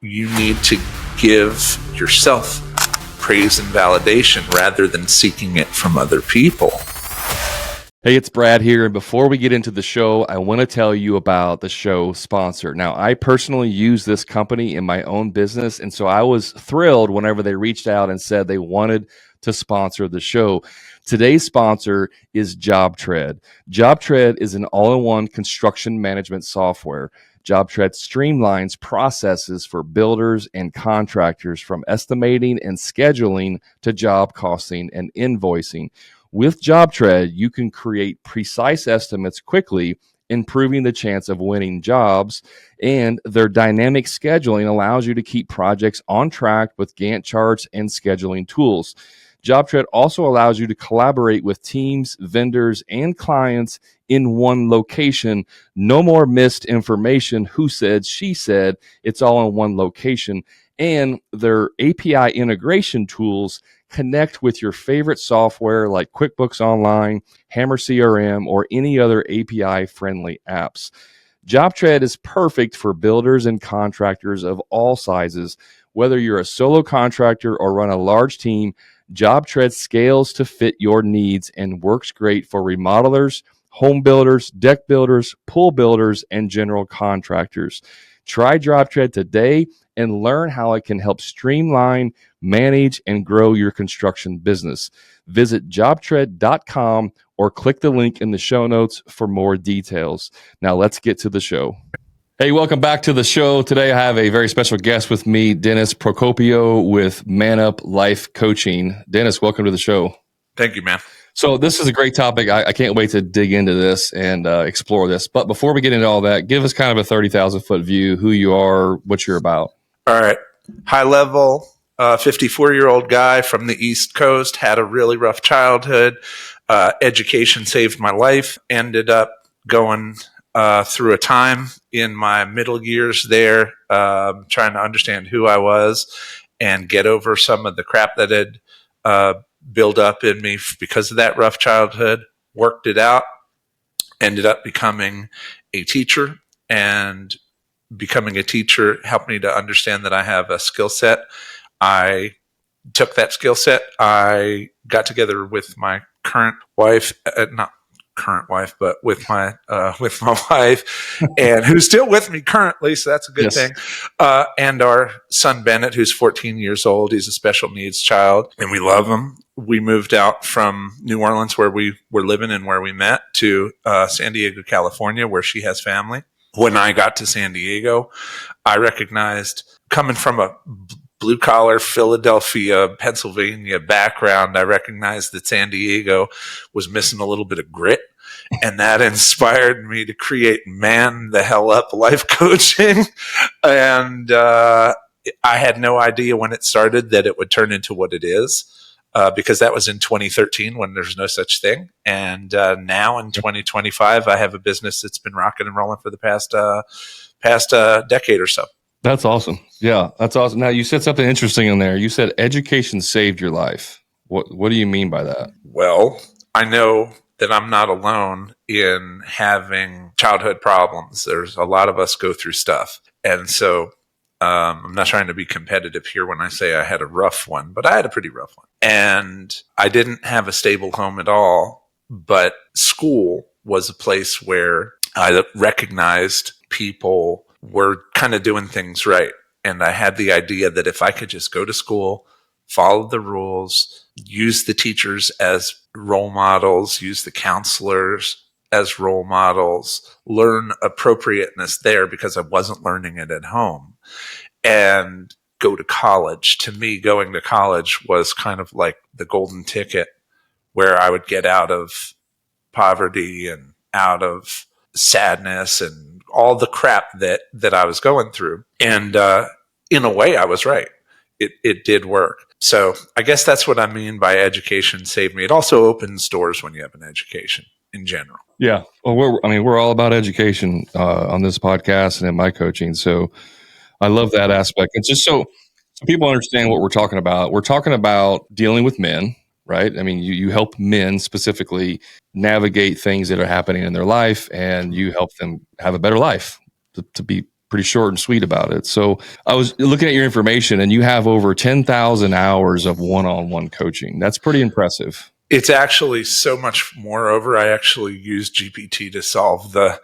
You need to give yourself praise and validation rather than seeking it from other people. Hey, it's Brad here. And before we get into the show, I want to tell you about the show sponsor. Now, I personally use this company in my own business. And so I was thrilled whenever they reached out and said they wanted to sponsor the show. Today's sponsor is JobTread. JobTread is an all-in-one construction management software. JobTread streamlines processes for builders and contractors from estimating and scheduling to job costing and invoicing. With JobTread, you can create precise estimates quickly, improving the chance of winning jobs, and their dynamic scheduling allows you to keep projects on track with Gantt charts and scheduling tools. JobTread also allows you to collaborate with teams, vendors, and clients in one location. No more missed information, who said, she said. It's all in one location. And their API integration tools connect with your favorite software like QuickBooks Online, Hammer CRM, or any other API-friendly apps. JobTread is perfect for builders and contractors of all sizes. Whether you're a solo contractor or run a large team, JobTread scales to fit your needs and works great for remodelers, home builders, deck builders, pool builders, and general contractors. Try JobTread today and learn how it can help streamline, manage, and grow your construction business. Visit jobtread.com or click the link in the show notes for more details. Now let's get to the show. Hey, welcome back to the show. Today I have a very special guest with me, Dennis Procopio with Man Up Life Coaching. Dennis, welcome to the show. Thank you, man. So this is a great topic. I can't wait to dig into this and explore this. But before we get into all that, give us kind of a 30,000 foot view, who you are, what you're about. All right. High level, 54-year-old guy from the East Coast, had a really rough childhood. Education saved my life. Ended up going through a time in my middle years there, trying to understand who I was and get over some of the crap that had built up in me because of that rough childhood. Worked it out. Ended up becoming a teacher, and becoming a teacher helped me to understand that I have a skill set. I took that skill set. I got together with my current wife, not current wife, but with my wife, and who's still with me currently, so that's a good thing. And our son Bennett, who's 14 years old. He's a special needs child, and we love him. We moved out from New Orleans, where we were living and where we met, to San Diego, California, where she has family. When I got to San Diego, I recognized, coming from a blue-collar Philadelphia, Pennsylvania background, I recognized that San Diego was missing a little bit of grit. And that inspired me to create Man the Hell Up Life Coaching. And I had no idea when it started that it would turn into what it is, because that was in 2013 when there's no such thing. And now in 2025, I have a business that's been rocking and rolling for the past decade or so. That's awesome. Yeah, that's awesome. Now, you said something interesting in there. You said education saved your life. What do you mean by that? Well, I know that I'm not alone in having childhood problems. There's a lot of us go through stuff. And so I'm not trying to be competitive here when I say I had a rough one, but I had a pretty rough one. And I didn't have a stable home at all, but school was a place where I recognized people were kind of doing things right. And I had the idea that if I could just go to school, follow the rules, use the teachers as role models, use the counselors as role models, learn appropriateness there because I wasn't learning it at home, and go to college. To me, going to college was kind of like the golden ticket where I would get out of poverty and out of sadness and all the crap that I was going through. And in a way, I was right. It did work. So I guess that's what I mean by education saved me. It also opens doors when you have an education in general. Yeah. Well, we're all about education on this podcast and in my coaching. So I love that aspect. It's just so people understand what we're talking about. We're talking about dealing with men, right? I mean, you help men specifically navigate things that are happening in their life, and you help them have a better life, to be pretty short and sweet about it. So I was looking at your information, and you have over 10,000 hours of one-on-one coaching. That's pretty impressive. It's actually so much. Moreover, I actually used GPT to solve the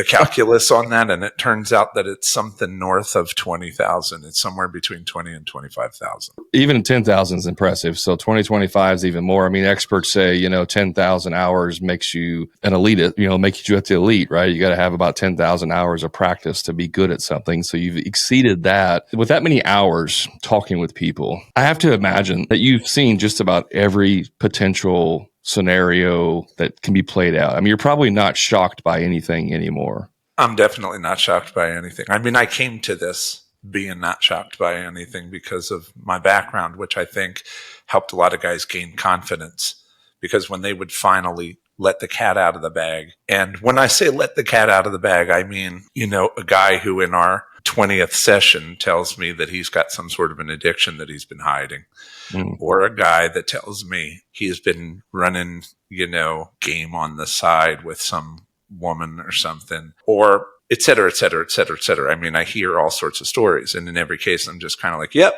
calculus on that, and it turns out that it's something north of 20,000. It's somewhere between 20 and 25,000. Even 10,000 is impressive. So 2025 is even more. I mean, experts say, 10,000 hours makes you an elite, makes you at the elite, right? You got to have about 10,000 hours of practice to be good at something. So you've exceeded that. With that many hours talking with people, I have to imagine that you've seen just about every potential scenario that can be played out. I mean, you're probably not shocked by anything anymore. I'm definitely not shocked by anything. I mean, I came to this being not shocked by anything because of my background, which I think helped a lot of guys gain confidence, because when they would finally let the cat out of the bag. And when I say let the cat out of the bag, I mean, a guy who in our 20th session tells me that he's got some sort of an addiction that he's been hiding. Or a guy that tells me he's been running, game on the side with some woman or something, or et cetera, et cetera, et cetera, et cetera. I mean, I hear all sorts of stories, and in every case, I'm just kind of like, yep,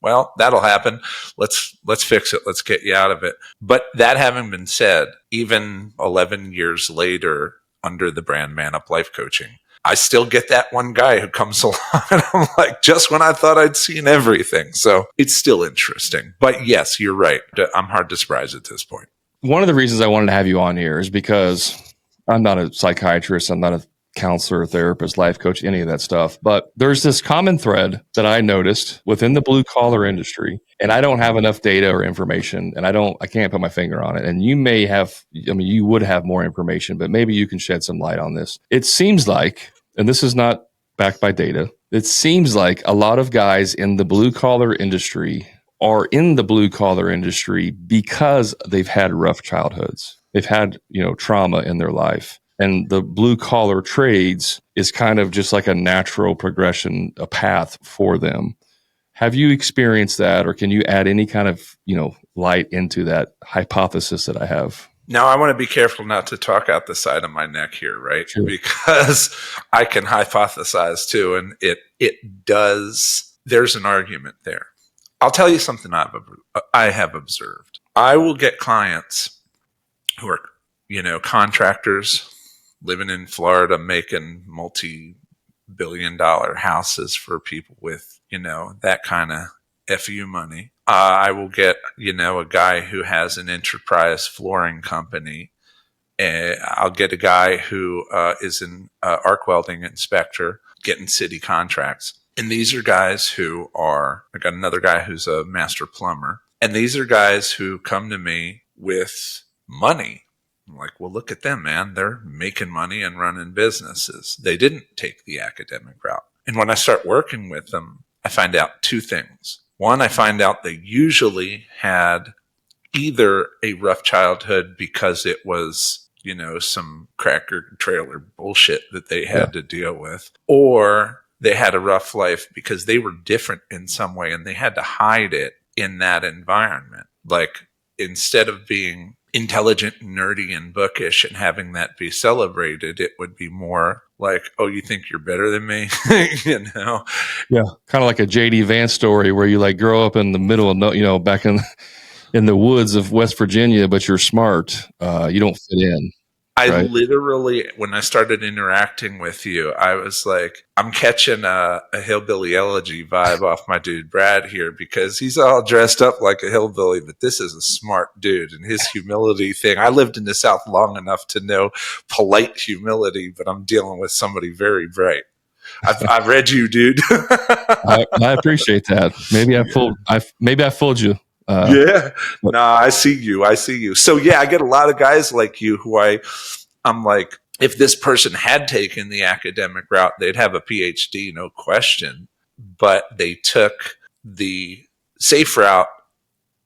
well, that'll happen. Let's fix it. Let's get you out of it. But that having been said, even 11 years later, under the brand Man Up Life Coaching, I still get that one guy who comes along and I'm like, just when I thought I'd seen everything. So it's still interesting. But yes, you're right. I'm hard to surprise at this point. One of the reasons I wanted to have you on here is because I'm not a psychiatrist. I'm not a counselor, therapist, life coach, any of that stuff. But there's this common thread that I noticed within the blue collar industry, and I don't have enough data or information, and I can't put my finger on it. And you may have, you would have more information, but maybe you can shed some light on this. It seems like, and this is not backed by data, it seems like a lot of guys in the blue collar industry are in the blue collar industry because they've had rough childhoods. They've had, trauma in their life. And the blue collar trades is kind of just like a natural progression, a path for them. Have you experienced that, or can you add any kind of, light into that hypothesis that I have? Now, I want to be careful not to talk out the side of my neck here, right? Sure. Because I can hypothesize too, and it does. There's an argument there. I'll tell you something I have observed. I will get clients who are, contractors living in Florida, making multi-billion-dollar houses for people with, that kind of FU money. I will get, a guy who has an enterprise flooring company. I'll get a guy who is an arc welding inspector getting city contracts. And these are guys who are, I got another guy who's a master plumber. And these are guys who come to me with money. I'm like, well, look at them, man. They're making money and running businesses. They didn't take the academic route. And when I start working with them, I find out two things. One, I find out they usually had either a rough childhood because it was, some cracker trailer bullshit that they had to deal with, or they had a rough life because they were different in some way and they had to hide it in that environment. Like, instead of being intelligent, nerdy, and bookish and having that be celebrated, it would be more like, oh, you think you're better than me? Yeah, kind of like a JD Vance story where you like grow up in the middle of back in the woods of West Virginia, but you're smart. You don't fit in. I literally, when I started interacting with you, I was like, I'm catching a hillbilly elegy vibe off my dude Brad here, because he's all dressed up like a hillbilly, but this is a smart dude. And his humility thing, I lived in the South long enough to know polite humility, but I'm dealing with somebody very bright. I've read you, dude. I appreciate that. Maybe I fooled you. I see you. So I get a lot of guys like you who I'm like, if this person had taken the academic route, they'd have a PhD, no question. But they took the safe route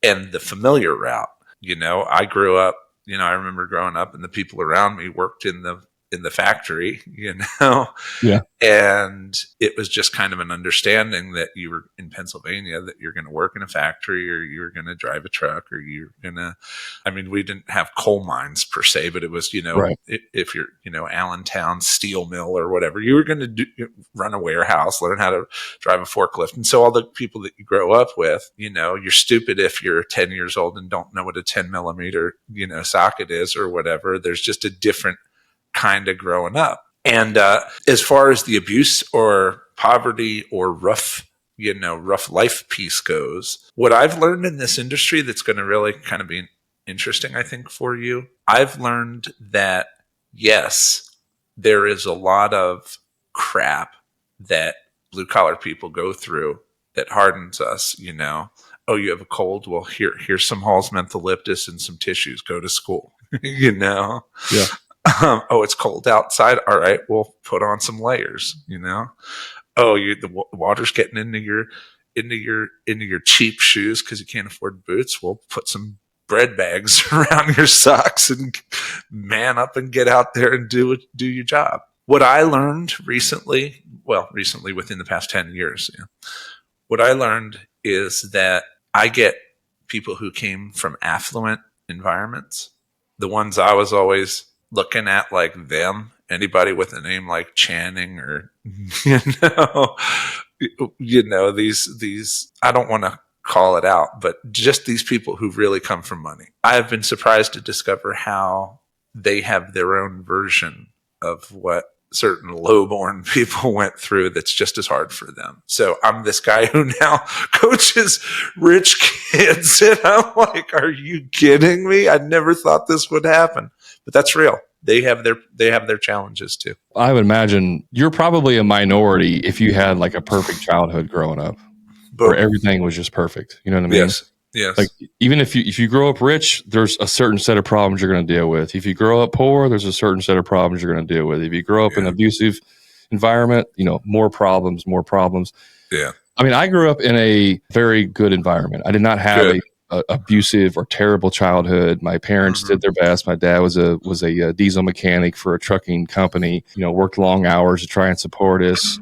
and the familiar route. I grew up, I remember growing up and the people around me worked in the in the factory, you know? Yeah. And it was just kind of an understanding that you were in Pennsylvania, that you're going to work in a factory, or you're going to drive a truck, or you're going to, I mean, we didn't have coal mines per se, but it was, you know, Right. if you're, you know, Allentown steel mill or whatever, you were going to run a warehouse, learn how to drive a forklift. And so all the people that you grow up with, you know, you're stupid if you're 10 years old and don't know what a 10 millimeter, you know, socket is or whatever. There's just a different kind of growing up. And as far as the abuse or poverty or rough life piece goes, what I've learned in this industry that's going to really kind of be interesting, I think, for you, I've learned that, yes, there is a lot of crap that blue collar people go through that hardens us, you know. Oh, you have a cold? Well, here's some Hall's mentholyptus and some tissues. Go to school, you know. Yeah. Oh, it's cold outside. All right, we'll put on some layers, you know. Oh, the water's getting into your cheap shoes because you can't afford boots. We'll put some bread bags around your socks and man up and get out there and do your job. What I learned recently within the past 10 years, you know, what I learned is that I get people who came from affluent environments, the ones I was always looking at like them, anybody with a name like Channing or, these, I don't want to call it out, but just these people who really come from money. I have been surprised to discover how they have their own version of what certain low-born people went through that's just as hard for them. So I'm this guy who now coaches rich kids, and I'm like, are you kidding me? I never thought this would happen. But that's real. They have their challenges too. I would imagine you're probably a minority if you had like a perfect childhood growing up, where everything was just perfect. You know what I mean? Yes. Like even if you grow up rich, there's a certain set of problems you're going to deal with. If you grow up poor, there's a certain set of problems you're going to deal with. If you grow up in an abusive environment, you know, more problems. Yeah. I mean, I grew up in a very good environment. I did not have a abusive or terrible childhood. My parents did their best. My dad was a diesel mechanic for a trucking company. You know, worked long hours to try and support us.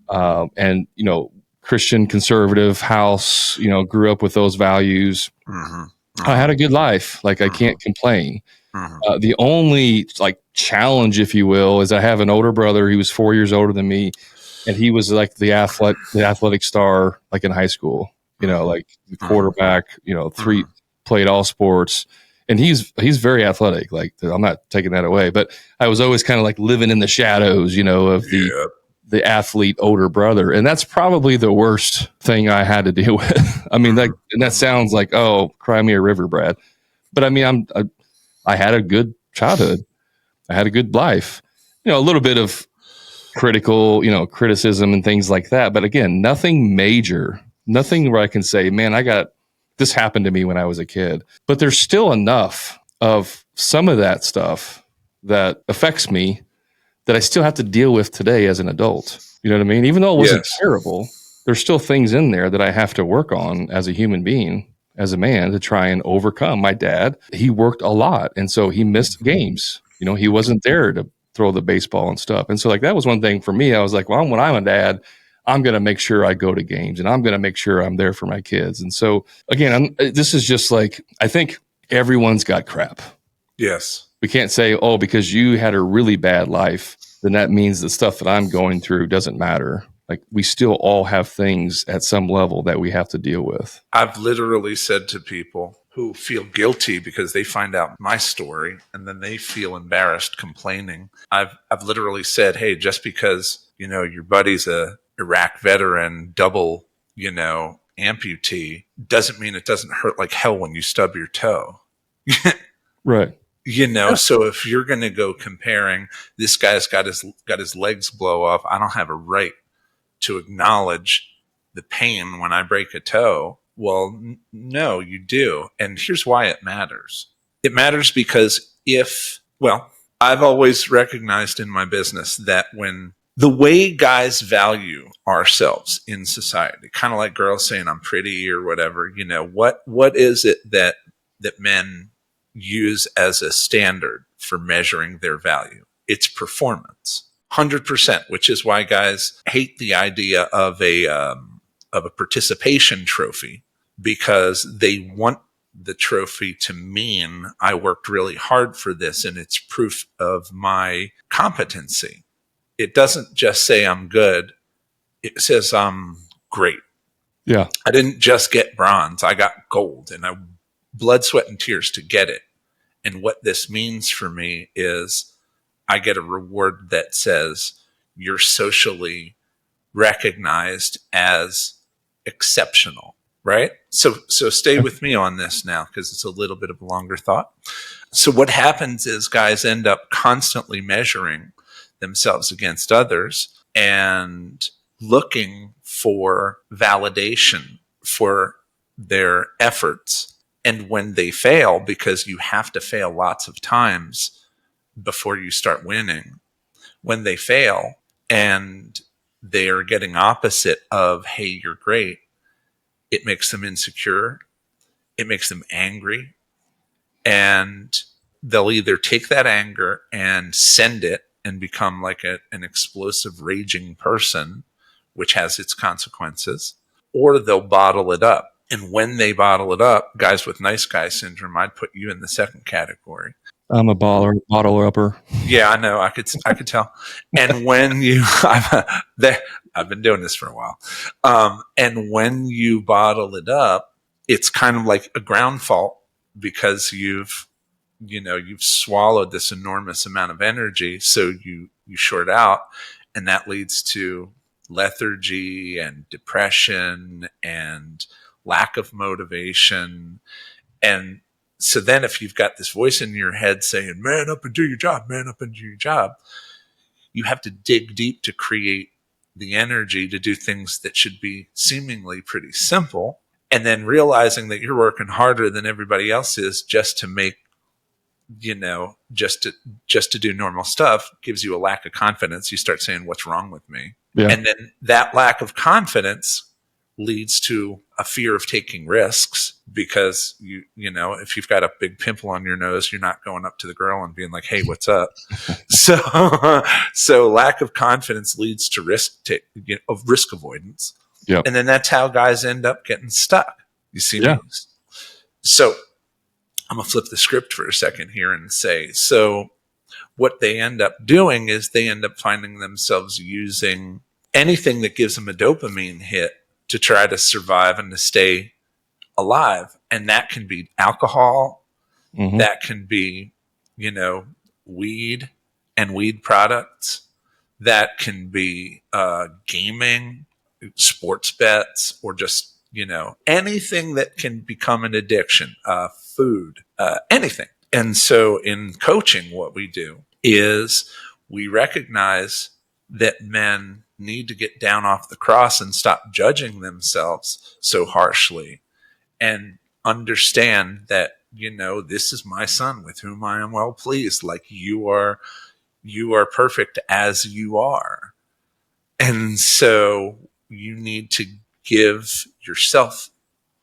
And you know, Christian conservative house. You know, grew up with those values. I had a good life. Like I can't complain. The only like challenge, if you will, is I have an older brother. He was 4 years older than me, and he was like the athletic star, like in high school. You know, like the quarterback. You know, played all sports, and he's very athletic. Like I'm not taking that away, but I was always kind of like living in the shadows. You know, of the athlete older brother, and that's probably the worst thing I had to deal with. I mean, and that sounds like, oh, cry me a river, Brad. But I mean, I had a good childhood. I had a good life. You know, a little bit of criticism and things like that. But again, nothing major, nothing where I can say, man, this happened to me when I was a kid. But there's still enough of some of that stuff that affects me that I still have to deal with today as an adult. You know what I mean? Even though it wasn't terrible, there's still things in there that I have to work on as a human being, as a man, to try and overcome. My dad, he worked a lot, and so he missed games. You know, he wasn't there to throw the baseball and stuff. And so like that was one thing for me. I was like, well, when I'm a dad, I'm going to make sure I go to games, and I'm going to make sure I'm there for my kids. And so again, this is just like, I think everyone's got crap. Yes. We can't say, oh, because you had a really bad life, then that means the stuff that I'm going through doesn't matter. Like we still all have things at some level that we have to deal with. I've literally said to people who feel guilty because they find out my story and then they feel embarrassed complaining. I've literally said, hey, just because, you know, your buddy's a Iraq veteran, double, you know, amputee, doesn't mean it doesn't hurt like hell when you stub your toe. Right. You know, so if you're going to go comparing, this guy's got his legs blow off, I don't have a right to acknowledge the pain when I break a toe. Well, no, you do. And here's why it matters. It matters because I've always recognized in my business that when the way guys value ourselves in society, kind of like girls saying I'm pretty or whatever, you know, what is it that men use as a standard for measuring their value? it's performance. 100%, which is why guys hate the idea of a participation trophy, because they want the trophy to mean I worked really hard for this and it's proof of my competency. It doesn't just say I'm good. It says I'm great. Yeah. I didn't just get bronze. I got gold, and I blood, sweat, and tears to get it. And what this means for me is I get a reward that says you're socially recognized as exceptional, right? So stay with me on this now, because it's a little bit of a longer thought. So what happens is guys end up constantly measuring themselves against others and looking for validation for their efforts. And when they fail, because you have to fail lots of times before you start winning, when they fail and they are getting opposite of, hey, you're great, it makes them insecure. It makes them angry. And they'll either take that anger and send it and become like an explosive, raging person, which has its consequences, or they'll bottle it up. And when they bottle it up, guys with nice guy syndrome, I'd put you in the second category. I'm a bottle upper. Yeah, I know. I could tell. And when you, I've been doing this for a while. And when you bottle it up, it's kind of like a ground fault, because you've swallowed this enormous amount of energy. So you short out, and that leads to lethargy and depression and lack of motivation. And so then if you've got this voice in your head saying, man up and do your job, man up and do your job, you have to dig deep to create the energy to do things that should be seemingly pretty simple. And then realizing that you're working harder than everybody else is just to make, just to do normal stuff, gives you a lack of confidence. You start saying, what's wrong with me? Yeah. And then that lack of confidence leads to a fear of taking risks, because if you've got a big pimple on your nose, you're not going up to the girl and being like, hey, what's up? So lack of confidence leads to risk avoidance. Yeah. And then that's how guys end up getting stuck. You see me? So I'm going to flip the script for a second here and say, so what they end up doing is they end up finding themselves using anything that gives them a dopamine hit to try to survive and to stay alive. And that can be alcohol. Mm-hmm. That can be, weed and weed products. That can be gaming, sports bets, or just, anything that can become an addiction, food, anything. And so in coaching, what we do is we recognize that men need to get down off the cross and stop judging themselves so harshly, and understand that, this is my son with whom I am well pleased. Like you are perfect as you are. And so you need to give yourself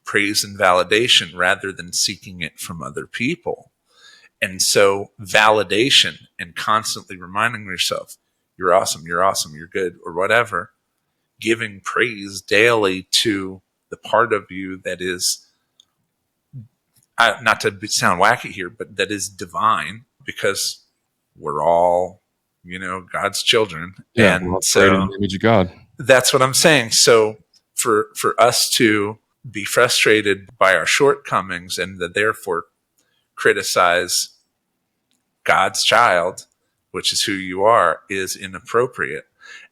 praise and validation rather than seeking it from other people. And so validation and constantly reminding yourself, you're awesome, you're good, or whatever, giving praise daily to the part of you that is, not to sound wacky here, but that is divine, because we're all, God's children. Yeah, and so in the image of God. That's what I'm saying. So for us to be frustrated by our shortcomings and to therefore criticize God's child, which is who you are, is inappropriate.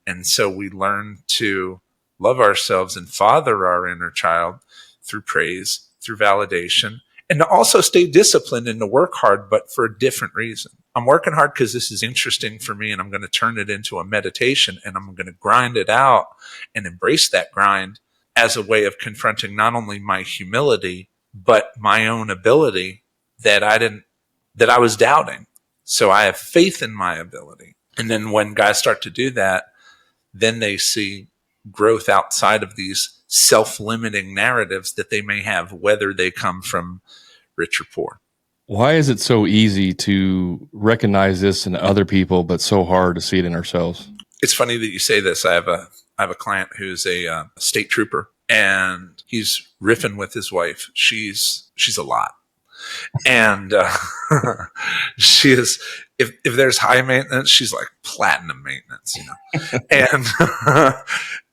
And so we learn to love ourselves and father our inner child through praise, through validation, and to also stay disciplined and to work hard, but for a different reason. I'm working hard because this is interesting for me, and I'm going to turn it into a meditation, and I'm going to grind it out and embrace that grind as a way of confronting not only my humility, but my own ability that I was doubting. So I have faith in my ability. And then when guys start to do that, then they see growth outside of these self-limiting narratives that they may have, whether they come from rich or poor. Why is it so easy to recognize this in other people, but so hard to see it in ourselves? It's funny that you say this. I have a client who's a state trooper, and he's riffing with his wife. She's a lot, and she is. If there's high maintenance, she's like platinum maintenance, And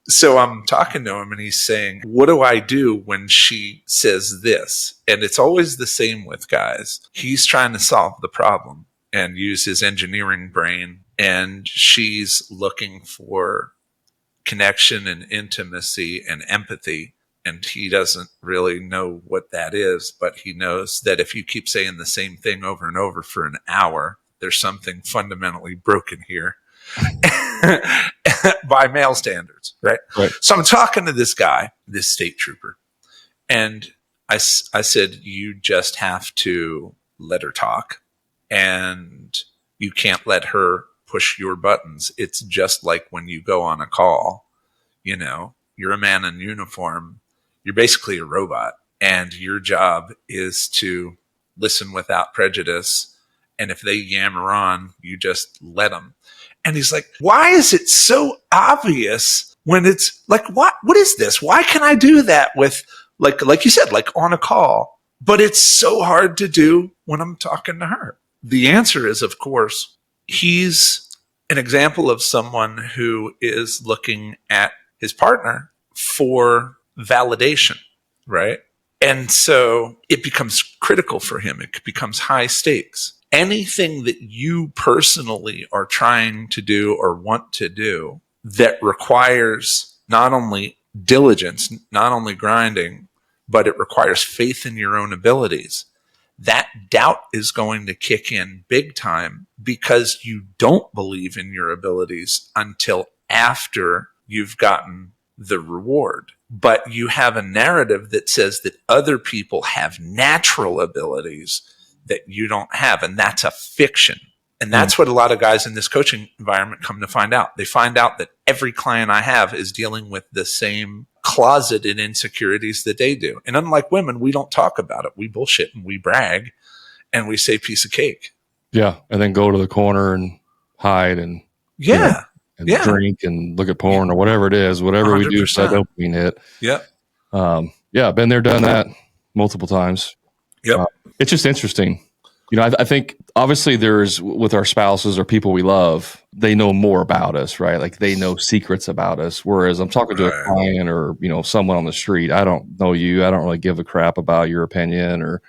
so I'm talking to him, and he's saying, "What do I do when she says this?" And it's always the same with guys. He's trying to solve the problem and use his engineering brain, and she's looking for connection and intimacy and empathy, and he doesn't really know what that is, but he knows that if you keep saying the same thing over and over for an hour, there's something fundamentally broken here. By male standards, right? So I'm talking to this guy, this state trooper, and I said, you just have to let her talk, and you can't let her push your buttons. It's just like when you go on a call, you're a man in uniform, you're basically a robot, and your job is to listen without prejudice, and if they yammer on, you just let them. And he's like, why is it so obvious when it's like, what is this? Why can I do that with, like you said, like on a call, but it's so hard to do when I'm talking to her? The answer is, of course, he's an example of someone who is looking at his partner for validation, right? And so it becomes critical for him. It becomes high stakes. Anything that you personally are trying to do or want to do that requires not only diligence, not only grinding, but it requires faith in your own abilities, that doubt is going to kick in big time because you don't believe in your abilities until after you've gotten the reward. But you have a narrative that says that other people have natural abilities that you don't have, and that's a fiction. And that's what a lot of guys in this coaching environment come to find out. They find out that every client I have is dealing with the same closeted insecurities that they do. And unlike women, we don't talk about it. We bullshit and we brag and we say piece of cake. Yeah. And then go to the corner and hide and drink and look at porn or whatever it is, whatever 100%. We do, so dopamine hit. Yeah. Been there, done that multiple times. Yep. It's just interesting. I think obviously there's, with our spouses or people we love, they know more about us, right? Like they know secrets about us. Whereas I'm talking to a client or, someone on the street. I don't know you. I don't really give a crap about your opinion or,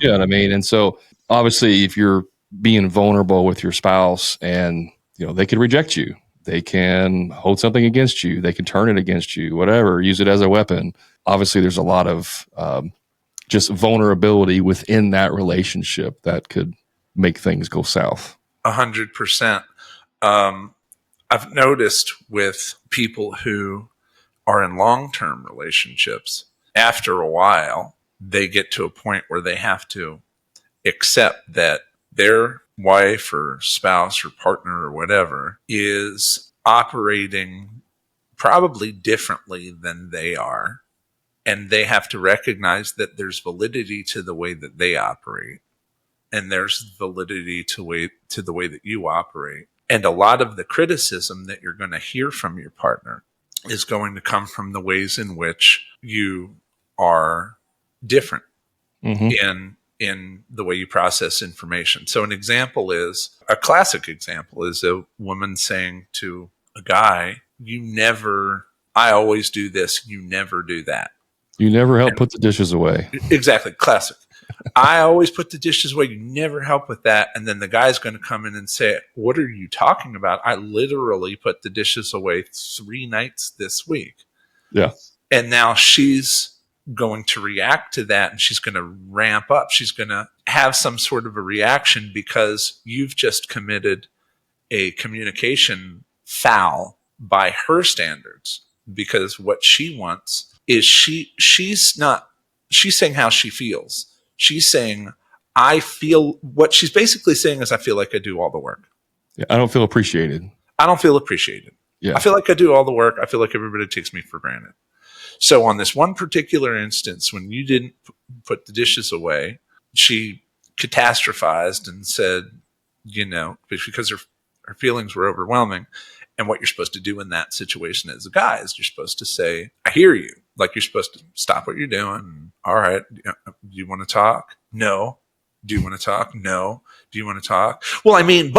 you know what I mean? And so obviously if you're being vulnerable with your spouse and, they could reject you, they can hold something against you, they can turn it against you, whatever, use it as a weapon. Obviously there's a lot of, just vulnerability within that relationship that could make things go south. 100%. I've noticed with people who are in long-term relationships, after a while, they get to a point where they have to accept that their wife or spouse or partner or whatever is operating probably differently than they are. And they have to recognize that there's validity to the way that they operate. And there's validity to the way that you operate. And a lot of the criticism that you're going to hear from your partner is going to come from the ways in which you are different in the way you process information. So a classic example is a woman saying to a guy, I always do this, you never do that. You never help put the dishes away. Exactly. Classic. I always put the dishes away. You never help with that. And then the guy's going to come in and say, what are you talking about? I literally put the dishes away 3 nights this week. Yeah. And now she's going to react to that and she's going to ramp up. She's going to have some sort of a reaction because you've just committed a communication foul by her standards, because what she wants is she's saying how she feels. She's saying, what she's basically saying is, I feel like I do all the work. Yeah, I don't feel appreciated. Yeah. I feel like I do all the work. I feel like everybody takes me for granted. So on this one particular instance, when you didn't put the dishes away, she catastrophized and said, because her feelings were overwhelming. And what you're supposed to do in that situation as a guy is you're supposed to say, I hear you. Like, you're supposed to stop what you're doing. All right. Do you want to talk? No. Do you want to talk? No. Do you want to talk? Well, I mean,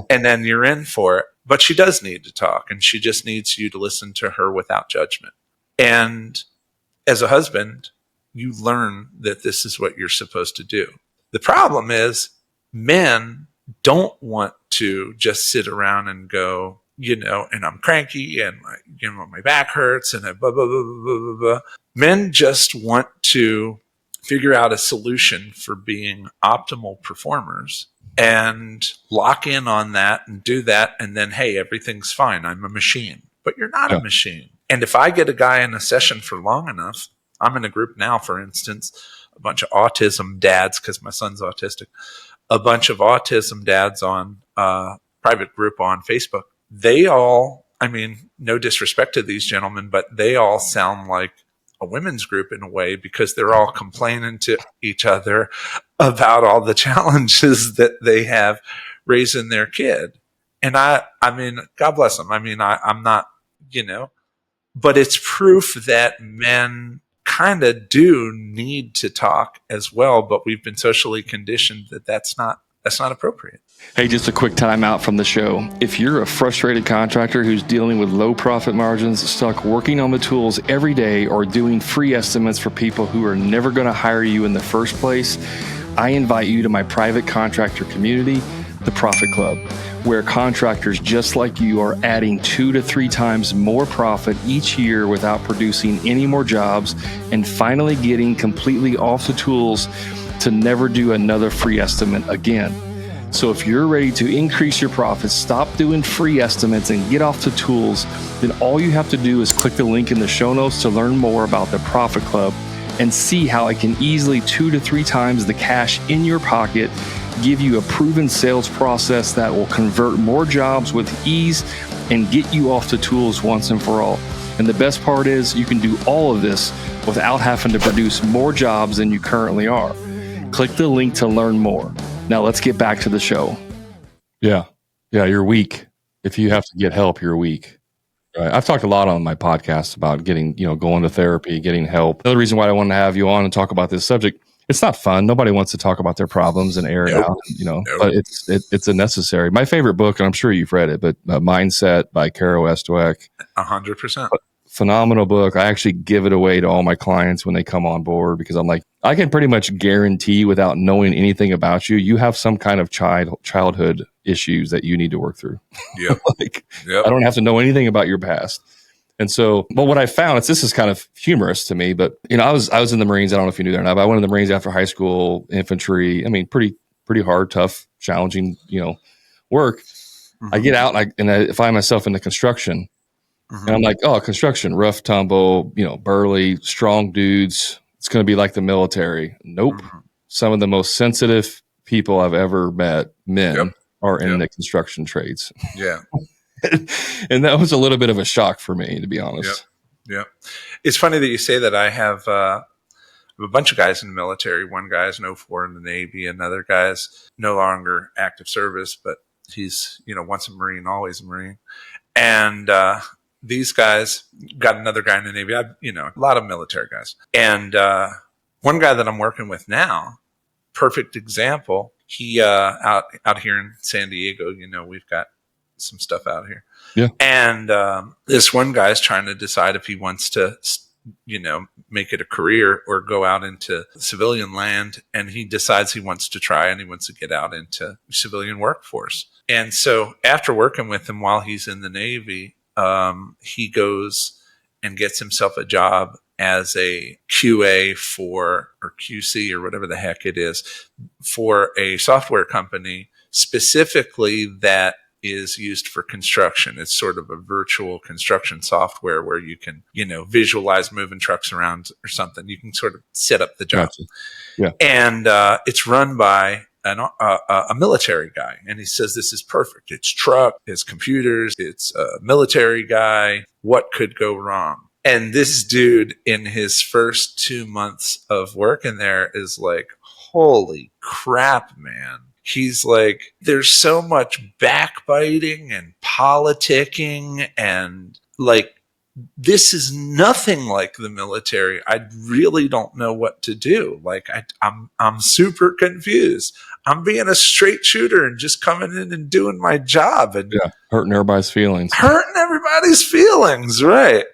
and then you're in for it. But she does need to talk, and she just needs you to listen to her without judgment. And as a husband, you learn that this is what you're supposed to do. The problem is men don't want to just sit around and go, and I'm cranky and my back hurts and blah, blah, blah, blah, blah, blah. Men just want to figure out a solution for being optimal performers and lock in on that and do that. And then, hey, everything's fine. I'm a machine. But you're not a machine. And if I get a guy in a session for long enough, I'm in a group now, for instance, a bunch of autism dads, because my son's autistic, a bunch of autism dads on a private group on Facebook. They all, no disrespect to these gentlemen, but they all sound like a women's group in a way, because they're all complaining to each other about all the challenges that they have raising their kid. And God bless them. I'm not, but it's proof that men kind of do need to talk as well, but we've been socially conditioned that that's not appropriate. Hey, just a quick time out from the show. If you're a frustrated contractor who's dealing with low profit margins, stuck working on the tools every day, or doing free estimates for people who are never going to hire you in the first place, I invite you to my private contractor community, the Profit Club, where contractors just like you are adding 2 to 3 times more profit each year without producing any more jobs, and finally getting completely off the tools to never do another free estimate again. So if you're ready to increase your profits, stop doing free estimates, and get off the tools, then all you have to do is click the link in the show notes to learn more about the Profit Club and see how it can easily 2 to 3 times the cash in your pocket, give you a proven sales process that will convert more jobs with ease and get you off the tools once and for all. And the best part is you can do all of this without having to produce more jobs than you currently are. Click the link to learn more. Now let's get back to the show. Yeah, you're weak. If you have to get help, you're weak. Right. I've talked a lot on my podcast about getting, going to therapy, getting help. Another reason why I wanted to have you on and talk about this subject, it's not fun. Nobody wants to talk about their problems and air it out, but it's a necessary. My favorite book, and I'm sure you've read it, but Mindset by Carol Dweck. 100%. Phenomenal book. I actually give it away to all my clients when they come on board, because I'm like, I can pretty much guarantee without knowing anything about you, you have some kind of childhood issues that you need to work through. Yep. I don't have to know anything about your past. And so, but what I found, this is kind of humorous to me, but I was in the Marines. I don't know if you knew that or not, but I went in the Marines after high school, infantry. Pretty hard, tough, challenging, work. Mm-hmm. I get out and I find myself in the construction. Mm-hmm. And I'm like, oh, construction, rough, tumble, burly, strong dudes. It's going to be like the military. Nope. Mm-hmm. Some of the most sensitive people I've ever met, men, are in the construction trades. Yeah. And that was a little bit of a shock for me, to be honest. Yeah. It's funny that you say that. I have a bunch of guys in the military. One guy's in 04 in the Navy. Another guy's no longer active service, but he's, once a Marine, always a Marine. And, these guys got another guy in the Navy. A lot of military guys. And one guy that I'm working with now, perfect example. He out here in San Diego, we've got some stuff out here. Yeah. And this one guy's trying to decide if he wants to, make it a career or go out into civilian land. And he decides he wants to try, and he wants to get out into civilian workforce. And so after working with him while he's in the Navy, he goes and gets himself a job as a QA or QC or whatever the heck it is for a software company specifically that is used for construction. It's sort of a virtual construction software where you can, visualize moving trucks around or something. You can sort of set up the job. Gotcha. Yeah. And it's run by a military guy, and he says this is perfect. It's truck, it's computers, it's a military guy. What could go wrong? And this dude in his first 2 months of working there is like, holy crap, man. He's like, there's so much backbiting and politicking, and like, this is nothing like the military. I really don't know what to do. Like, I'm super confused. I'm being a straight shooter and just coming in and doing my job and hurting everybody's feelings. Right.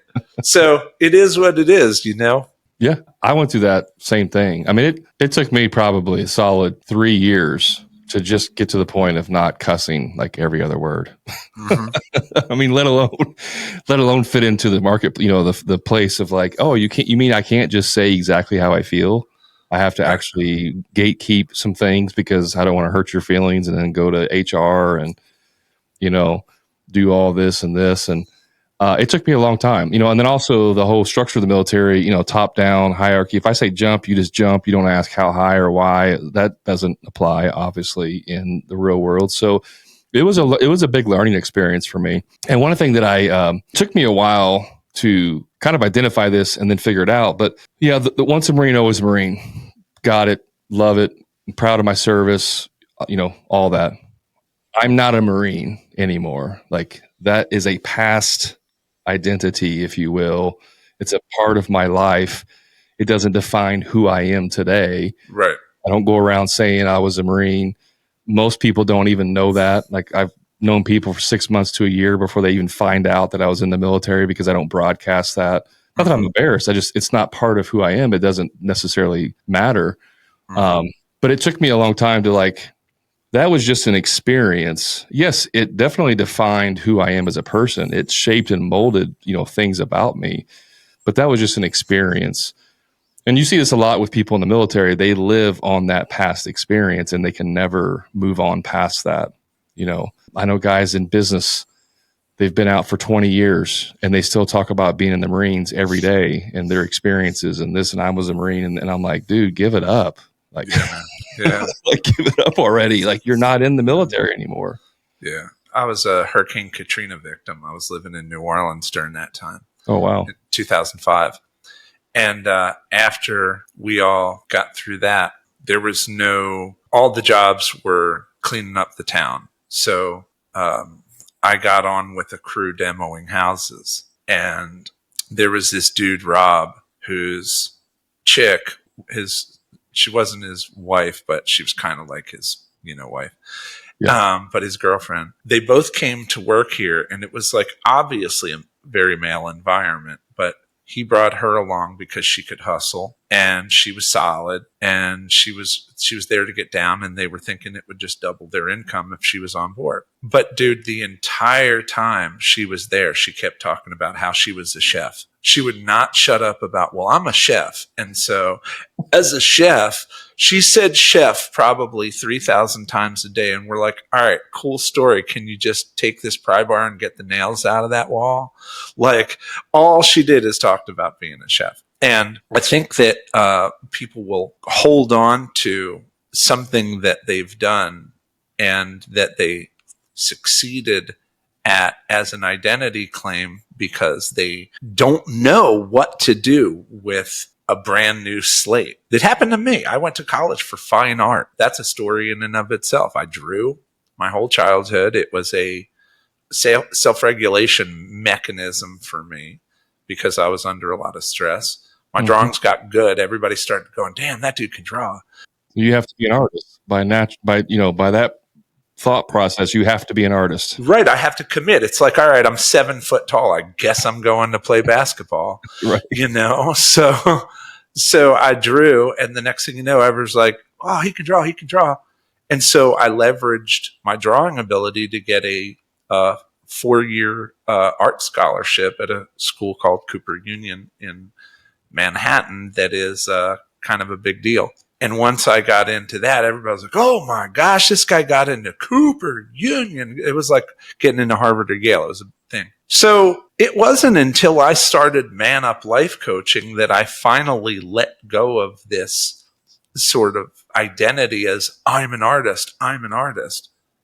So it is what it is, you know? Yeah, I went through that same thing. I mean, it took me probably a solid 3 years to just get to the point of not cussing like every other word. Mm-hmm. I mean, let alone fit into the market, you know, the place of like, oh, you mean I can't just say exactly how I feel? I have to actually gatekeep some things because I don't want to hurt your feelings, and then go to HR and, you know, do all this and this. And it took me a long time, you know, and then also the whole structure of the military, you know, top down hierarchy. If I say jump, you just jump. You don't ask how high or why. That doesn't apply, obviously, in the real world. So it was a big learning experience for me. And one thing that I took me a while to kind of identify this and then figure it out. But yeah, the once a Marine, always a Marine. Got it. Love it. I'm proud of my service. You know, all that. I'm not a Marine anymore. Like, that is a past identity, if you will. It's a part of my life. It doesn't define who I am today. Right. I don't go around saying I was a Marine. Most people don't even know that. Like, I've known people for 6 months to a year before they even find out that I was in the military, because I don't broadcast that. Not that I'm embarrassed. It's not part of who I am. It doesn't necessarily matter. But it took me a long time to like, that was just an experience. Yes, it definitely defined who I am as a person. It shaped and molded, you know, things about me. But that was just an experience. And you see this a lot with people in the military. They live on that past experience and they can never move on past that. You know, I know guys in business, they've been out for 20 years and they still talk about being in the Marines every day and their experiences and this. And I was a Marine, and I'm like, dude, give it up. Like, yeah. Like, give it up already. Like, you're not in the military anymore. Yeah. I was a Hurricane Katrina victim. I was living in New Orleans during that time. Oh, wow. In 2005. And after we all got through that, there was all the jobs were cleaning up the town. So I got on with a crew demoing houses. And there was this dude, Rob, whose chick, she wasn't his wife, but she was kind of like his, you know, wife. Yeah. But his girlfriend, they both came to work here, and it was like obviously a very male environment, but he brought her along because she could hustle and she was solid, and she was there to get down, and they were thinking it would just double their income if she was on board. But dude, the entire time she was there, she kept talking about how she was a chef. She would not shut up about, well, I'm a chef. And so as a chef, she said chef probably 3,000 times a day. And we're like, all right, cool story. Can you just take this pry bar and get the nails out of that wall? Like, all she did is talked about being a chef. And I think that people will hold on to something that they've done and that they succeeded at as an identity claim because they don't know what to do with a brand new slate. It happened to me. I went to college for fine art. That's a story in and of itself. I drew my whole childhood. It was a self-regulation mechanism for me because I was under a lot of stress. My drawings got good. Everybody started going, damn, that dude can draw. You have to be an artist by that thought process. You have to be an artist. Right. I have to commit. It's like, all right, I'm 7 foot tall. I guess I'm going to play basketball. Right. You know? So I drew, and the next thing you know, everyone's like, oh, he can draw. And so I leveraged my drawing ability to get a 4-year art scholarship at a school called Cooper Union in Manhattan that is kind of a big deal. And once I got into that, everybody was like, oh my gosh, this guy got into Cooper Union. It was like getting into Harvard or Yale. It was a thing. So it wasn't until I started Man Up Life Coaching that I finally let go of this sort of identity as I'm an artist.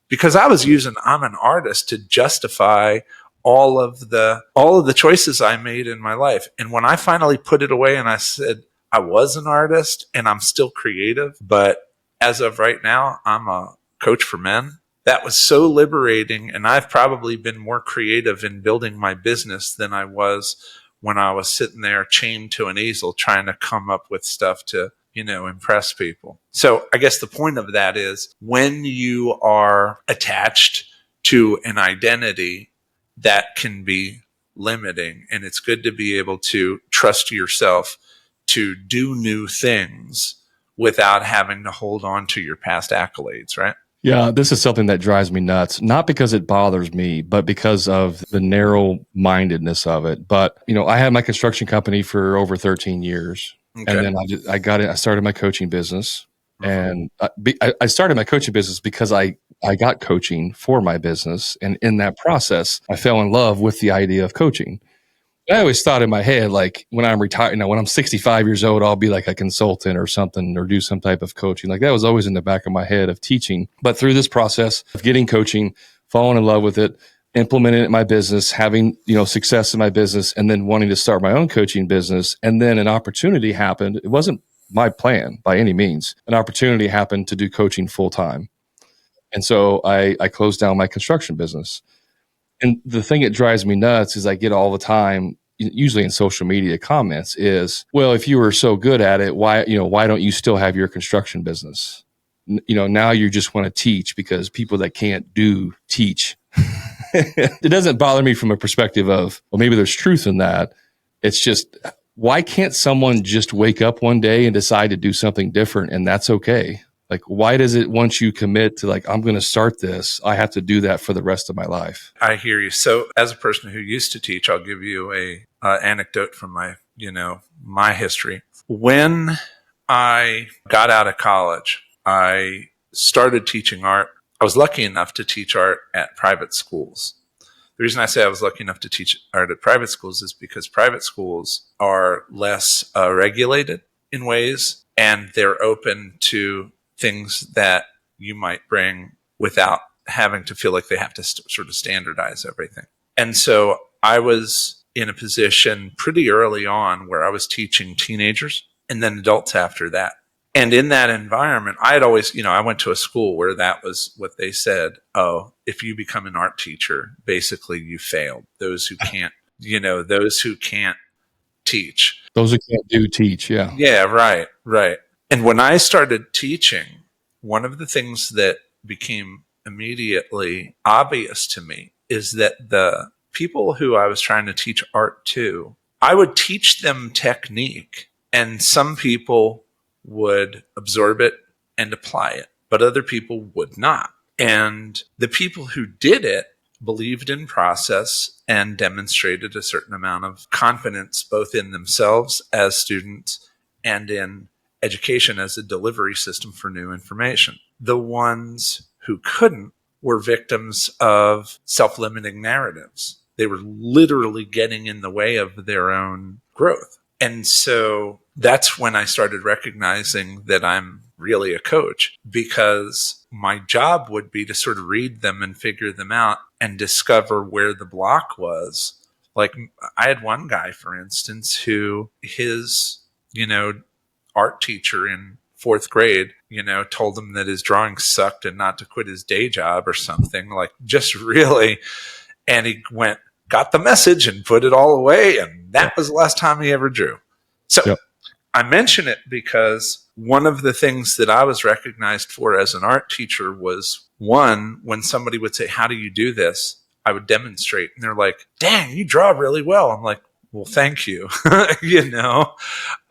Because I was using I'm an artist to justify all of the choices I made in my life. And when I finally put it away and I said I was an artist and I'm still creative, but as of right now, I'm a coach for men. That was so liberating. And I've probably been more creative in building my business than I was when I was sitting there chained to an easel trying to come up with stuff to, impress people. So I guess the point of that is when you are attached to an identity, that can be limiting. And it's good to be able to trust yourself to do new things without having to hold on to your past accolades, right? Yeah, this is something that drives me nuts, not because it bothers me, but because of the narrow mindedness of it. But, I had my construction company for over 13 years. Okay. And then I started my coaching business. And I started my coaching business because I got coaching for my business. And in that process, I fell in love with the idea of coaching. I always thought in my head, like when I'm retired, when I'm 65 years old, I'll be like a consultant or something or do some type of coaching. Like that was always in the back of my head of teaching. But through this process of getting coaching, falling in love with it, implementing it in my business, having, success in my business, and then wanting to start my own coaching business. And then an opportunity happened. It wasn't my plan by any means. An opportunity happened to do coaching full time. And so I closed down my construction business. And the thing that drives me nuts is I get all the time, usually in social media comments, is, well, if you were so good at it, why don't you still have your construction business? Now you just want to teach because people that can't do teach. It doesn't bother me from a perspective of, well, maybe there's truth in that. It's just, why can't someone just wake up one day and decide to do something different and that's okay? Like, why does it, once you commit to like, I'm going to start this, I have to do that for the rest of my life? I hear you. So as a person who used to teach, I'll give you a anecdote from my history. When I got out of college, I started teaching art. I was lucky enough to teach art at private schools. The reason I say I was lucky enough to teach art at private schools is because private schools are less regulated in ways, and they're open to things that you might bring without having to feel like they have to sort of standardize everything. And so I was in a position pretty early on where I was teaching teenagers and then adults after that. And in that environment, I had always, I went to a school where that was what they said. Oh, if you become an art teacher, basically you failed. Those who can't teach. Those who can't do teach. Yeah. Yeah, right. And when I started teaching, one of the things that became immediately obvious to me is that the people who I was trying to teach art to, I would teach them technique, and some people would absorb it and apply it, but other people would not. And the people who did it believed in process and demonstrated a certain amount of confidence both in themselves as students and in education as a delivery system for new information. The ones who couldn't were victims of self-limiting narratives. They were literally getting in the way of their own growth. And so that's when I started recognizing that I'm really a coach, because my job would be to sort of read them and figure them out and discover where the block was. Like I had one guy, for instance, who his, art teacher in fourth grade, told him that his drawing sucked and not to quit his day job or something, like just really. And he got the message and put it all away. And that was the last time he ever drew. So I mention it because one of the things that I was recognized for as an art teacher was, one, when somebody would say, how do you do this? I would demonstrate. And they're like, dang, you draw really well. I'm like, well, thank you.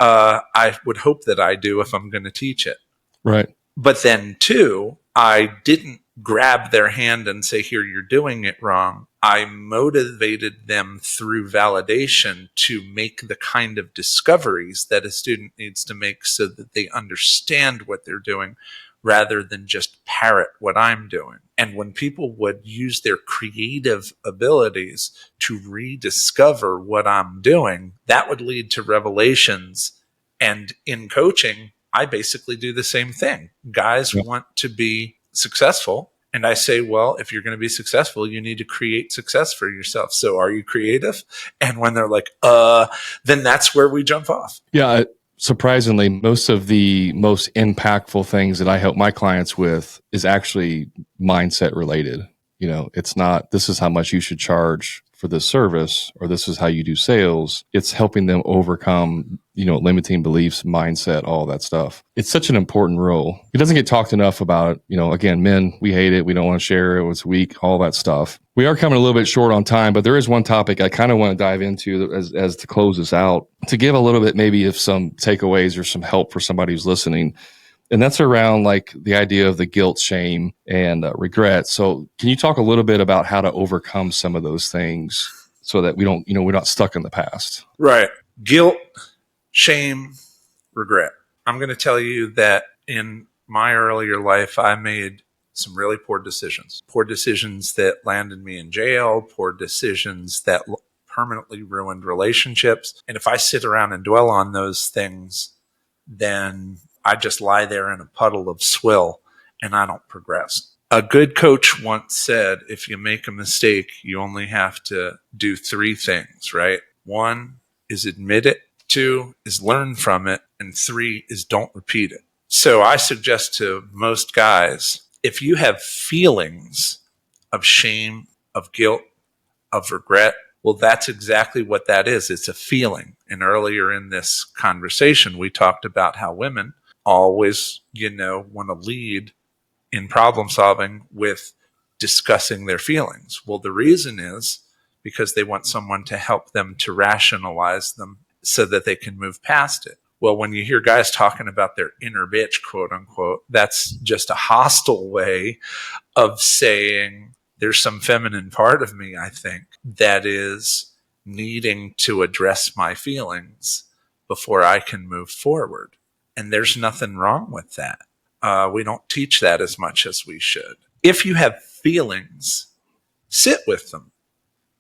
I would hope that I do if I'm going to teach it. Right. But then two, I didn't grab their hand and say, here, you're doing it wrong. I motivated them through validation to make the kind of discoveries that a student needs to make so that they understand what they're doing rather than just parrot what I'm doing. And when people would use their creative abilities to rediscover what I'm doing, that would lead to revelations. And in coaching, I basically do the same thing. Guys want to be successful, And I say, well, if you're going to be successful, you need to create success for yourself. So are you creative? And when they're like, then that's where we jump off. Yeah. Surprisingly, most of the most impactful things that I help my clients with is actually mindset related. It's not, this is how much you should charge for this service, or this is how you do sales. It's helping them overcome, limiting beliefs, mindset, all that stuff. It's such an important role. It doesn't get talked enough about. Again, men, we hate it. We don't want to share it. It's weak, all that stuff. We are coming a little bit short on time, but there is one topic I kind of want to dive into as to close this out, to give a little bit maybe of some takeaways or some help for somebody who's listening. And that's around like the idea of the guilt, shame, and regret. So can you talk a little bit about how to overcome some of those things so that we don't, we're not stuck in the past? Right. Guilt, shame, regret. I'm going to tell you that in my earlier life, I made some really poor decisions that landed me in jail, poor decisions that permanently ruined relationships. And if I sit around and dwell on those things, then I just lie there in a puddle of swill and I don't progress. A good coach once said, if you make a mistake, you only have to do 3 things, right? 1 is admit it, 2 is learn from it, and 3 is don't repeat it. So I suggest to most guys, if you have feelings of shame, of guilt, of regret, well, that's exactly what that is. It's a feeling. And earlier in this conversation, we talked about how women always, want to lead in problem solving with discussing their feelings. Well, the reason is because they want someone to help them to rationalize them so that they can move past it. Well, when you hear guys talking about their inner bitch, quote unquote, that's just a hostile way of saying there's some feminine part of me, I think, that is needing to address my feelings before I can move forward. And there's nothing wrong with that. We don't teach that as much as we should. If you have feelings, sit with them.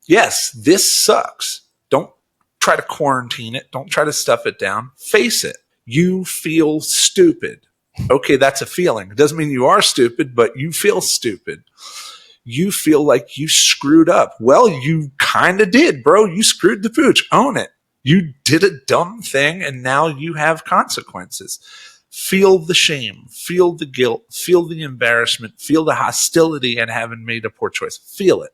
Yes, this sucks. Don't try to quarantine it. Don't try to stuff it down. Face it. You feel stupid. Okay, that's a feeling. It doesn't mean you are stupid, but you feel stupid. You feel like you screwed up. Well, you kind of did, bro. You screwed the pooch. Own it. You did a dumb thing, and now you have consequences. Feel the shame, feel the guilt, feel the embarrassment, feel the hostility at having made a poor choice. Feel it.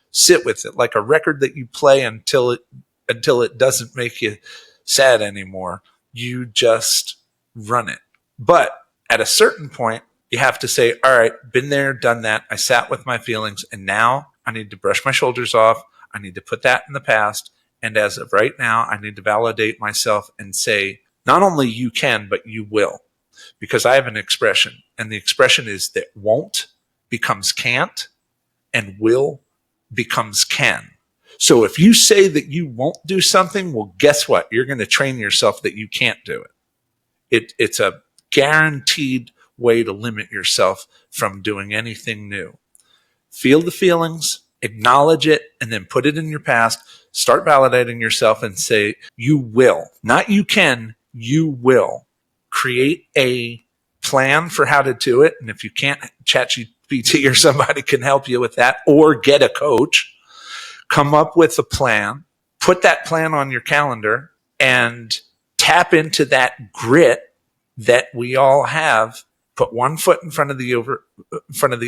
Sit with it like a record that you play until it doesn't make you sad anymore. You just run it. But at a certain point, you have to say, all right, been there, done that. I sat with my feelings, and now I need to brush my shoulders off. I need to put that in the past. And as of right now, I need to validate myself and say, not only you can, but you will. Because I have an expression, and the expression is that won't becomes can't, and will becomes can. So if you say that you won't do something, well, guess what? You're going to train yourself that you can't do it. It's a guaranteed way to limit yourself from doing anything new. Feel the feelings, acknowledge it, and then put it in your past. Start validating yourself and say, you will. Not you can, you will. Create a plan for how to do it. And if you can't, ChatGPT or somebody can help you with that, or get a coach. Come up with a plan. Put that plan on your calendar and tap into that grit that we all have. Put one foot in front of the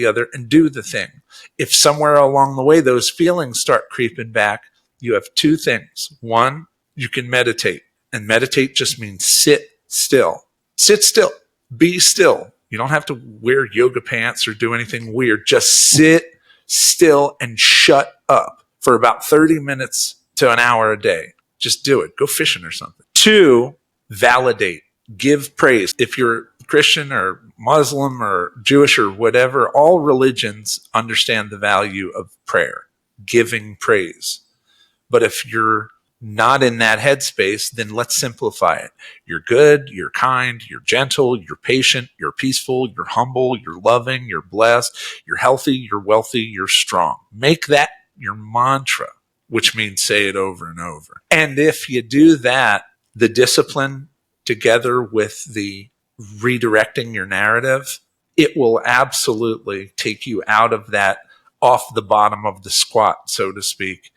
other and do the thing. If somewhere along the way those feelings start creeping back, you have 2 things. 1, you can meditate. And meditate just means sit still. Sit still. Be still. You don't have to wear yoga pants or do anything weird. Just sit still and shut up for about 30 minutes to an hour a day. Just do it. Go fishing or something. 2, validate. Give praise. If you're Christian or Muslim or Jewish or whatever, all religions understand the value of prayer, giving praise. But if you're not in that headspace, then let's simplify it. You're good, you're kind, you're gentle, you're patient, you're peaceful, you're humble, you're loving, you're blessed, you're healthy, you're wealthy, you're strong. Make that your mantra, which means say it over and over. And if you do that, the discipline together with the redirecting your narrative it will absolutely take you out of that, off the bottom of the squat, so to speak,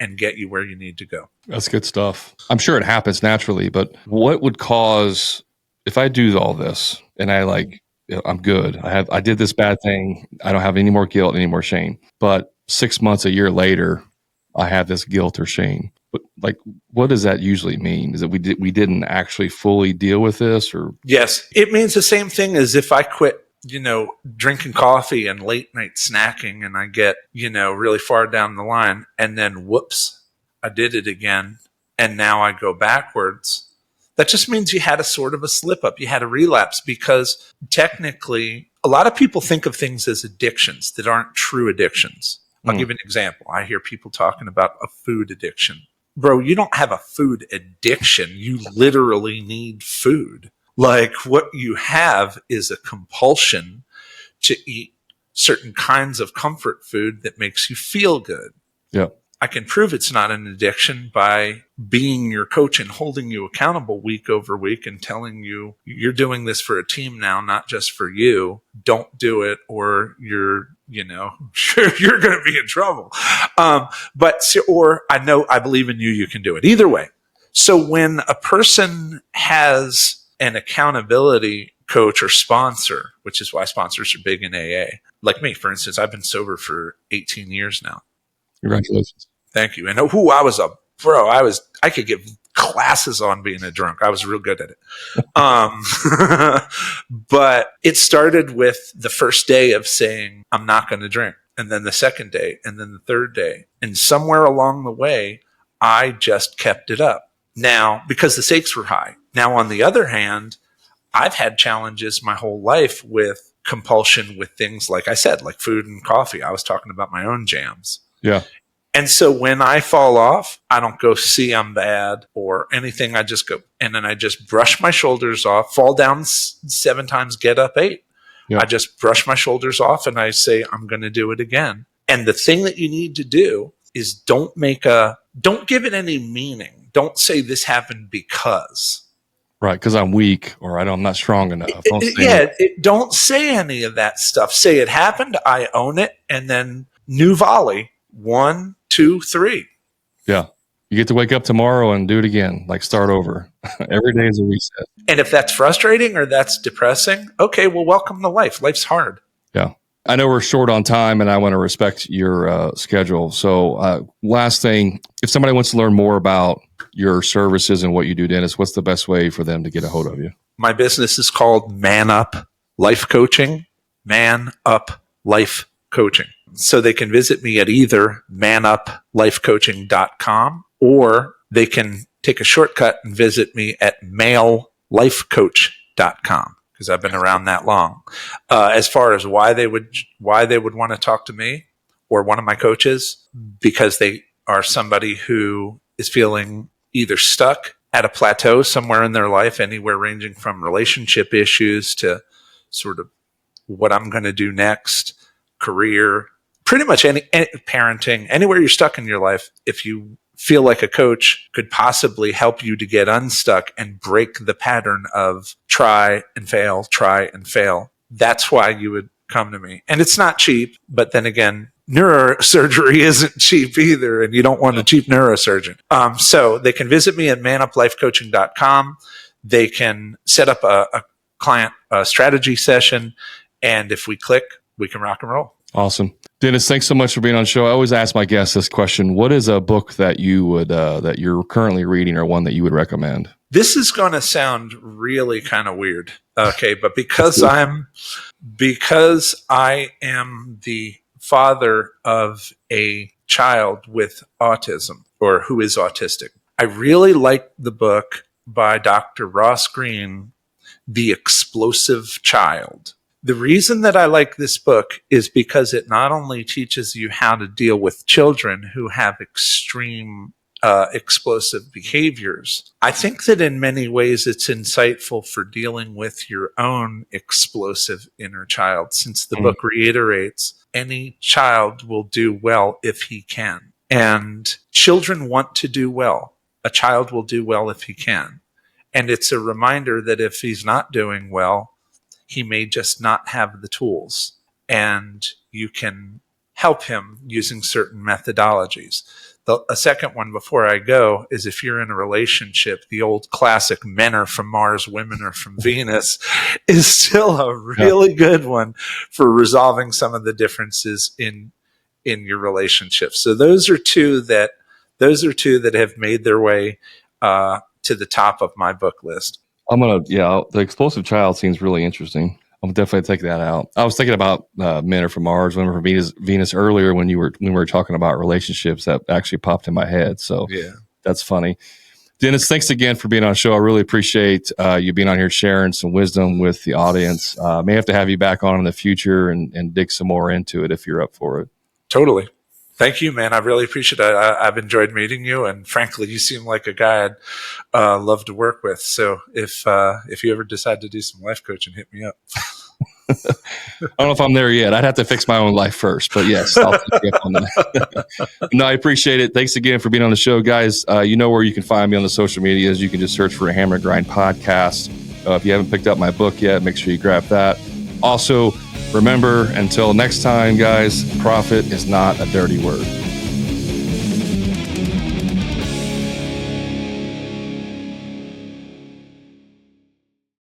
and get you where you need to go. That's good stuff. I'm sure it happens naturally, but what would cause, if I do all this and I'm good, I did this bad thing, I don't have any more guilt, any more shame, but 6 months, a year later, I have this guilt or shame. But like, what does that usually mean? Is it we didn't actually fully deal with this, or? Yes, it means the same thing as if I quit, drinking coffee and late night snacking, and I get, really far down the line, and then whoops, I did it again, and now I go backwards. That just means you had a sort of a slip up. You had a relapse, because technically a lot of people think of things as addictions that aren't true addictions. I'll give an example. I hear people talking about a food addiction. Bro, you don't have a food addiction. You literally need food. Like, what you have is a compulsion to eat certain kinds of comfort food that makes you feel good. Yeah. I can prove it's not an addiction by being your coach and holding you accountable week over week and telling you you're doing this for a team now, not just for you. Don't do it, or you're going to be in trouble. Or I believe in you, you can do it. Either way. So when a person has an accountability coach or sponsor, which is why sponsors are big in AA, like me, for instance, I've been sober for 18 years now. Congratulations. Thank you. And I could give classes on being a drunk. I was real good at it. But it started with the first day of saying, I'm not going to drink. And then the second day, and then the third day. And somewhere along the way, I just kept it up. Now, because the stakes were high. Now, on the other hand, I've had challenges my whole life with compulsion with things, like I said, like food and coffee. I was talking about my own jams. Yeah. And so when I fall off, I don't go, see, I'm bad or anything. I just go, and then I just brush my shoulders off, fall down 7 times, get up 8. Yeah. I just brush my shoulders off and I say, I'm going to do it again. And the thing that you need to do is don't give it any meaning. Don't say this happened because. Right, because I'm weak, or I'm not strong enough. Don't say any of that stuff. Say it happened, I own it, and then new volley. 1, 2, 3. Yeah. You get to wake up tomorrow and do it again, like start over. Every day is a reset. And if that's frustrating or that's depressing, okay, well, welcome to life. Life's hard. Yeah. I know we're short on time, and I want to respect your schedule. So last thing, if somebody wants to learn more about your services and what you do, Dennis, what's the best way for them to get a hold of you? My business is called Man Up Life Coaching. Man Up Life Coaching. So they can visit me at either manuplifecoaching.com, or they can take a shortcut and visit me at malelifecoach.com, because I've been around that long. As far as why they would want to talk to me or one of my coaches, because they are somebody who is feeling either stuck at a plateau somewhere in their life, anywhere ranging from relationship issues to sort of what I'm going to do next, career, pretty much any parenting, anywhere you're stuck in your life. If you feel like a coach could possibly help you to get unstuck and break the pattern of try and fail, that's why you would come to me. And it's not cheap, but then again, neurosurgery isn't cheap either, and you don't want a cheap neurosurgeon. So they can visit me at manuplifecoaching.com. They can set up a client strategy session, and if we click, we can rock and roll. Awesome. Dennis, thanks so much for being on the show. I always ask my guests this question. What is a book that you would that you're currently reading, or one that you would recommend? This is going to sound really kind of weird. Okay, but because I am the father of a child with autism, or who is autistic, I really like the book by Dr. Ross Greene, The Explosive Child. The reason that I like this book is because it not only teaches you how to deal with children who have extreme explosive behaviors. I think that in many ways it's insightful for dealing with your own explosive inner child, since the book reiterates any child will do well if he can. And children want to do well. A child will do well if he can. And it's a reminder that if he's not doing well, he may just not have the tools, and you can help him using certain methodologies. A second one before I go is, if you're in a relationship, the old classic men are from Mars, women are from Venus is still a really good one for resolving some of the differences in your relationship. So those are two that have made their way to the top of my book list. The Explosive Child seems really interesting. I'll definitely take that out. I was thinking about Men Are From Mars, Women Are From Venus earlier when we were talking about relationships. That actually popped in my head. So that's funny. Dennis, thanks again for being on the show. I really appreciate you being on here sharing some wisdom with the audience. May have to have you back on in the future and dig some more into it if you're up for it. Totally. Thank you, man. I really appreciate it. I've enjoyed meeting you, and frankly, you seem like a guy I'd love to work with. So if you ever decide to do some life coaching, hit me up. I don't know if I'm there yet. I'd have to fix my own life first, but yes, I'll take you up on that. No, I appreciate it. Thanks again for being on the show, guys. You know where you can find me on the social medias. You can just search for a Hammer and Grind podcast. If you haven't picked up my book yet, make sure you grab that. Also, remember, until next time, guys, profit is not a dirty word.